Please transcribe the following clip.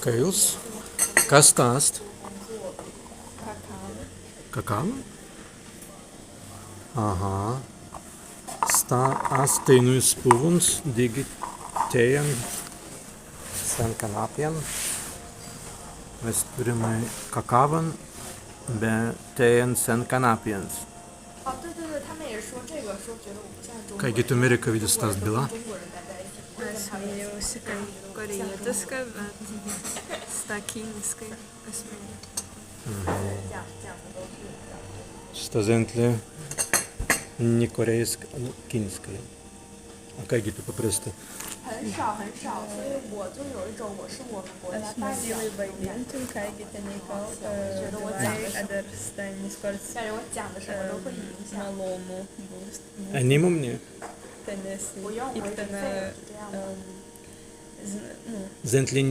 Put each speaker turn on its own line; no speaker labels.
Koktejls. Kas stāst? Kakao? Aha. Astoņu spūns, digi tējan, sen kanāpien. Mēs turim kakavan, bet tējan sen kanāpiens. Kaigi tu miri, ka vidus tās bila?
Esmu mīļusi, ka korietiska, bet stakīniska esmu mīļusi.
Что зентли не корейская, а кинская. А как это по-простому?
很少，所以我就有一种我是我们国家代表。 感觉我讲的什么都会影响。
Они мне.
不用，我已经废了，这样吗？
Зентли